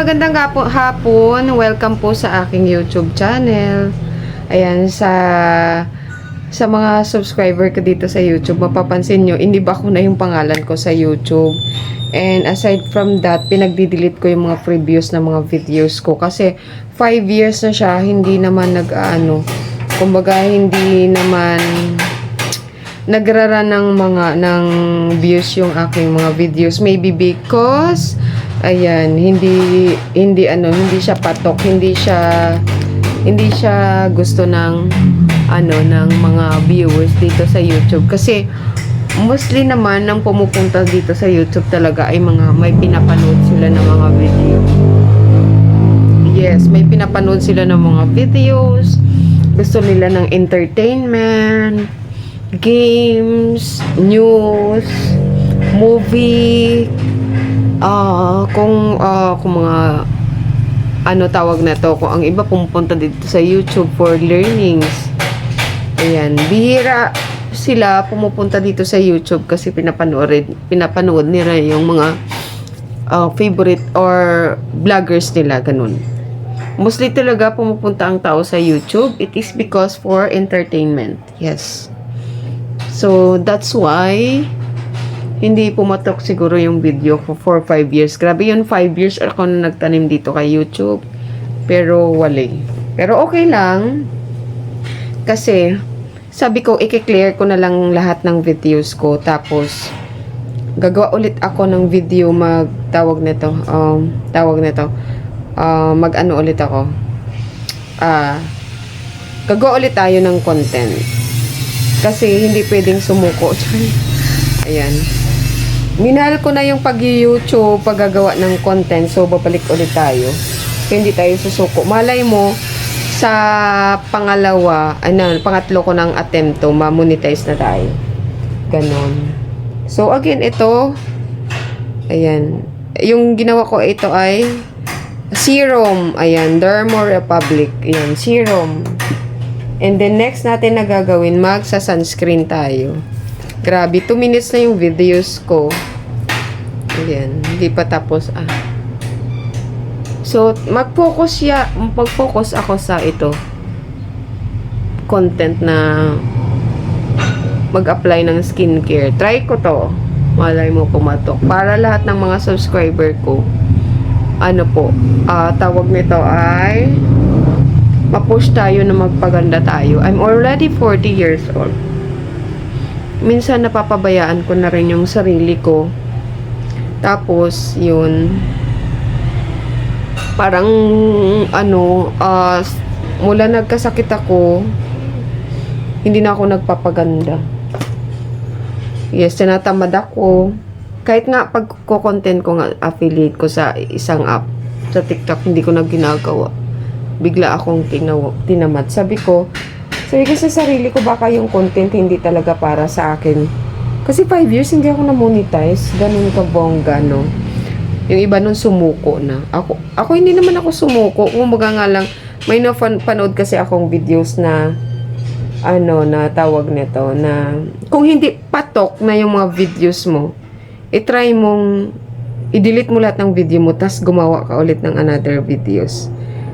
Magandang hapon, welcome po sa aking YouTube channel. Ayan, sa mga subscriber ko dito sa YouTube, mapapansin nyo, hindi ba ko na yung pangalan ko sa YouTube. And aside from that, pinagdi-delete ko yung mga previous na mga videos ko. Kasi 5 years na siya, hindi naman kumbaga hindi naman nagrara ng views yung aking mga videos. Maybe because ayan, hindi siya patok, hindi siya gusto ng ng mga viewers dito sa YouTube. Kasi mostly naman nang pumupunta dito sa YouTube talaga ay mga may pinapanood sila ng mga video. Yes, may pinapanood sila ng mga videos. Gusto nila ng entertainment, games, news, movie, kung mga tawag na to, kung ang iba pumupunta dito sa YouTube for learnings. Ayan, bihira sila pumupunta dito sa YouTube kasi pinapanood nila yung mga favorite or vloggers nila, ganun. Mostly talaga pumupunta ang tao sa YouTube, it is because for entertainment. Yes. So, that's why hindi pumatok siguro yung video ko for 5 years. Grabe yun, 5 years ako na nagtanim dito kay YouTube. Pero wala. Pero okay lang. Kasi, sabi ko, i-clear ko na lang lahat ng videos ko. Tapos, gagawa ulit ako ng video mag-ano ulit ako. Gagawa ulit tayo ng content. Kasi, hindi pwedeng sumuko. Ayan. Minahal ko na yung pag-YouTube, paggagawa ng content. So, babalik ulit tayo. Kaya hindi tayo susuko. Malay mo, sa pangatlo ko ng attempt to, ma-monetize na tayo. Ganon. So, again, ito, ayan. Yung ginawa ko ito ay serum. Ayan, Dermo Republic. Ayan, serum. And then, next natin na gagawin, magsa-sunscreen tayo. Grabe, 2 minutes na yung videos ko. Ayan, hindi pa tapos. So, mag-focus ako sa content na mag-apply ng skincare. Try ko to. Malay mo pumatok. Para lahat ng mga subscriber ko, tawag nito ay ma-push tayo na magpaganda tayo. I'm already 40 years old. Minsan napapabayaan ko na rin yung sarili ko. Tapos, yun, parang, mula nagkasakit ako, hindi na ako nagpapaganda. Yes, tinatamad ako. Kahit nga, pag-content ko nga, affiliate ko sa isang app, sa TikTok, hindi ko na ginagawa. Bigla akong tinamad. Sabi ko sa sarili ko, baka yung content hindi talaga para sa akin. Kasi 5 years hindi ako na-monetize. Ganun ka bongga, no? Yung iba nun sumuko na. Ako hindi naman ako sumuko. Kumbaga nga lang, may napanood kasi akong videos na na tawag nito, na kung hindi patok na yung mga videos mo, i-try mong i-delete mo lahat ng video mo, tas gumawa ka ulit ng another videos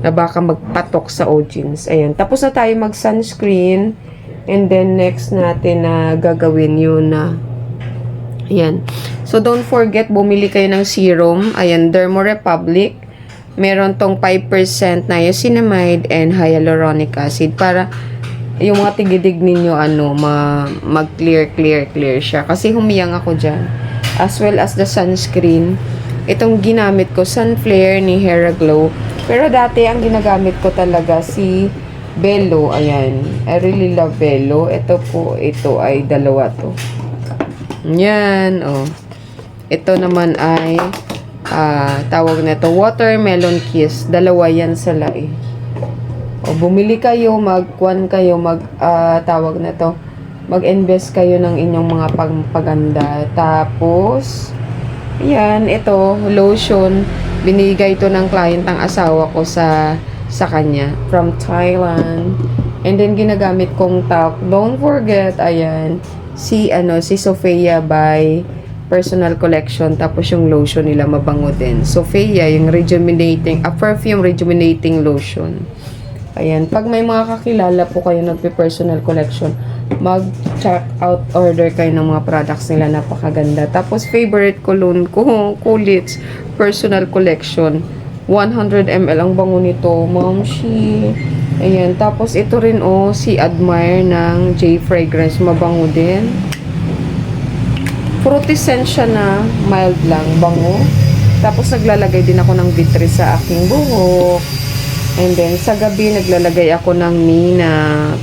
na baka magpatok sa audience. Ayan. Tapos na tayo mag-sunscreen. And then, next natin na gagawin yun na ayan. So, don't forget, bumili kayo ng serum. Ayan, Dermo Republic. Meron tong 5% niacinamide and hyaluronic acid para yung mga tigidig ninyo, mag-clear siya. Kasi humiyang ako dyan. As well as the sunscreen. Itong ginamit ko, Sunflare ni Hera Glow. Pero dati, ang ginagamit ko talaga si Bello. Ayan. I really love Bello. Ito ay dalawa to. Yan, Ito naman ay, tawag na to, Watermelon Kiss. Dalawa yan sa lai. Bumili kayo, tawag na to, mag-invest kayo ng inyong mga pagpaganda. Tapos, ayan, ito, lotion. Binigay ito ng client ng asawa ko sa kanya from Thailand. And then ginagamit kong talc. Don't forget, ayan, si Sofia by personal collection. Tapos yung lotion nila mabango din. Sofia, yung rejuvenating, a perfume rejuvenating lotion. Ayan. Pag may mga kakilala po kayo nagpe-personal collection, mag-check out order kayo ng mga products nila. Napakaganda. Tapos favorite cologne ko, Coolidge personal collection. 100 ml ang bango nito, Momshi. Ayan. Tapos ito rin si Admire ng J Fragrance. Mabango din. Fruity scent siya na mild lang, bango. Tapos naglalagay din ako ng Vitry sa aking buhok. And then sa gabi naglalagay ako ng Mina.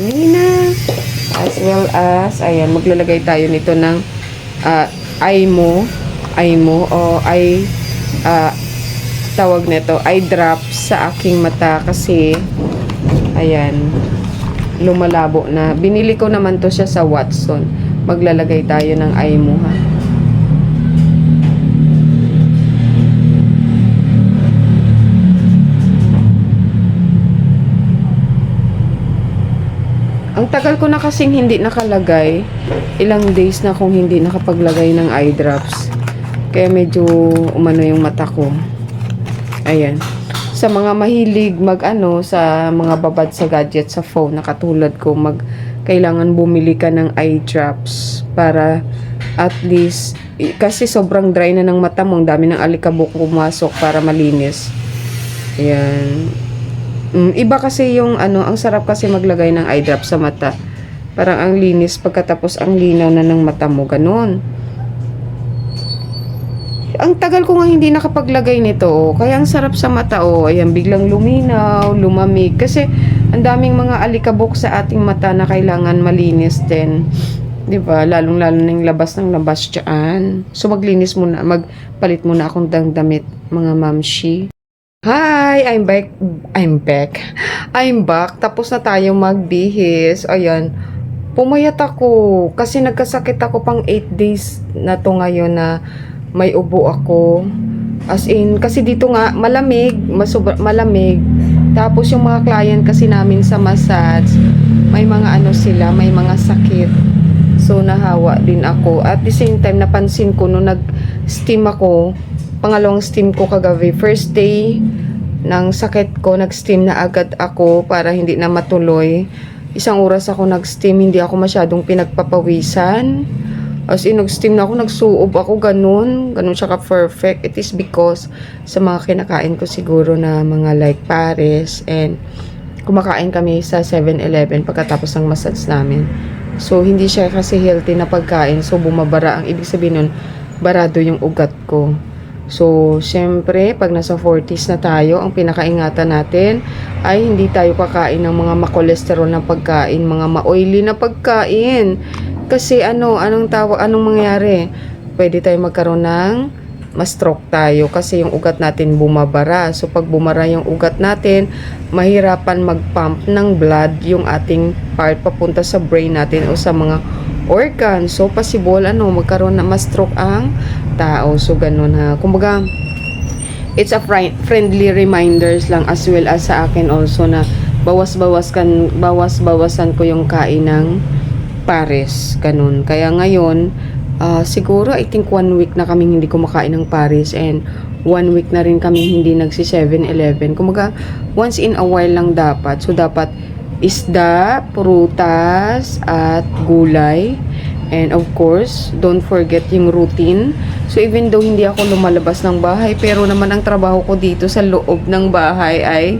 Mina. As well as, ayan, maglalagay tayo nito ng Aimo o tawag nito, eye drop sa aking mata kasi ayan, lumalabo na. Binili ko naman to siya sa Watson. Maglalagay tayo ng Aimo, ha. Ang tagal ko na kasing hindi nakalagay. Ilang days na akong hindi nakapaglagay ng eye drops. Kaya medyo umano yung mata ko. Ayan. Sa mga mahilig sa mga babad sa gadget sa phone na katulad ko, kailangan bumili ka ng eye drops para at least, kasi sobrang dry na ng mata mo, ang dami ng alikabok pumasok para malinis. Ayan. Iba kasi yung ang sarap kasi maglagay ng eye drops sa mata. Parang ang linis pagkatapos ang linaw na ng mata mo, ganun. Ang tagal ko nga hindi nakapaglagay nito, kaya ang sarap sa mata, ayan, biglang luminaw, lumamig, kasi ang daming mga alikabok sa ating mata na kailangan malinis din, di ba? Lalong-lalo na yung labas ng labas dyan. So maglinis muna, magpalit muna akong damit, mga mamshi. Hi, I'm back. Tapos na tayo magbihis. Ayan, pumayat ako kasi nagkasakit ako pang 8 days na to ngayon na may ubo ako. As in, kasi dito nga malamig, malamig. Tapos yung mga client kasi namin sa massage, may mga may mga sakit. So nahawa din ako. At the same time, napansin ko nung nag-steam ako, pangalawang steam ko kagabi, first day ng sakit ko, nag-steam na agad ako para hindi na matuloy. 1 oras ako nag-steam, hindi ako masyadong pinagpapawisan. As in, nag-steam na ako, nagsuob ako, ganun siya ka-perfect. It is because sa mga kinakain ko siguro na mga like Paris, and kumakain kami sa 7-Eleven pagkatapos ng massage namin. So, hindi siya kasi healthy na pagkain. So, bumabara. Ang ibig sabihin nun, barado yung ugat ko. So, syempre, pag nasa 40s na tayo, ang pinakaingatan natin ay hindi tayo kakain ng mga makolesterol na pagkain, mga ma-oily na pagkain. Kasi anong mangyayari? Pwede tayo magkaroon ng ma-stroke tayo kasi yung ugat natin bumabara. So, pag bumara yung ugat natin, mahirapan mag-pump ng blood yung ating part papunta sa brain natin o sa mga organ. So, possible, magkaroon na ma-stroke ang tao. So, ganun, ha. Kumbaga, it's a friendly reminders lang as well as sa akin also na bawas-bawasan ko yung kain ng Paris. Ganun. Kaya ngayon, siguro, I think 1 week na kaming hindi kumakain ng Paris and 1 week na rin kami hindi nagsi 7-Eleven. Kumbaga, once in a while lang dapat. So, dapat isda, prutas, at gulay. And of course, don't forget yung routine. So, even though hindi ako lumalabas ng bahay, pero naman ang trabaho ko dito sa loob ng bahay ay,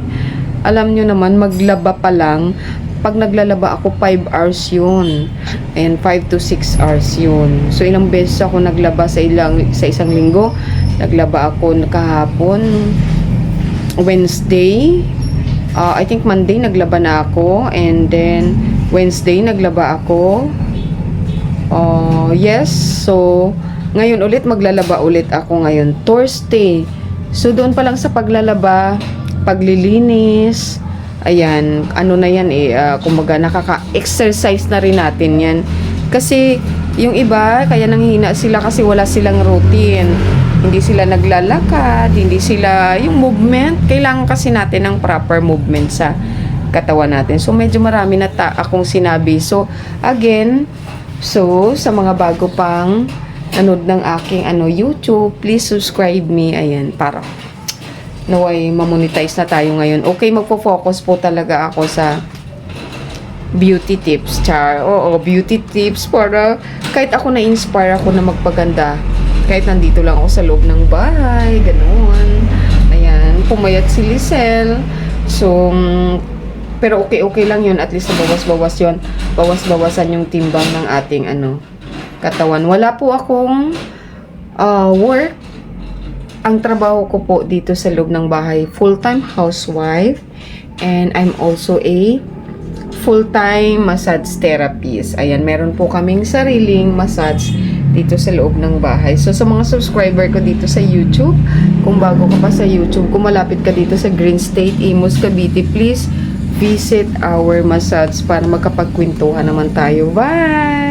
alam nyo naman, maglaba pa lang. Pag naglalaba ako, 5 hours yun. And 5 to 6 hours yun. So, ilang beses ako naglaba sa isang linggo. Naglaba ako kahapon, Wednesday, I think Monday naglaba na ako, and then Wednesday naglaba ako. Yes, so ngayon ulit maglalaba ulit ako ngayon, Thursday. So doon pa lang sa paglalaba, paglilinis, ayan, na yan kumbaga nakaka-exercise na rin natin yan. Kasi yung iba, kaya nanghihina sila kasi wala silang routine. Hindi sila naglalakad, hindi sila, yung movement, kailangan kasi natin ng proper movement sa katawan natin. So, medyo marami na akong sinabi. So, again, So, sa mga bago pang nanood ng aking YouTube, please subscribe me. Ayan, para naway mamonetize na tayo ngayon. Okay, magpo-focus po talaga ako sa beauty tips, char. Oo, beauty tips para kahit ako na-inspire ako na magpaganda. Kahit nandito lang ako sa loob ng bahay, ganoon. Ayan, pumayat si Lisel. So, pero okay lang yun. At least bawas-bawas yun. Bawas-bawasan yung timbang ng ating katawan. Wala po akong work. Ang trabaho ko po dito sa loob ng bahay, full-time housewife, and I'm also a full-time massage therapist. Ayan, meron po kaming sariling massage dito sa loob ng bahay. So, sa mga subscriber ko dito sa YouTube, kung bago ka pa sa YouTube, kung malapit ka dito sa Green State, Imus, Cavite, please visit our massage para magkapagkwentuhan naman tayo. Bye!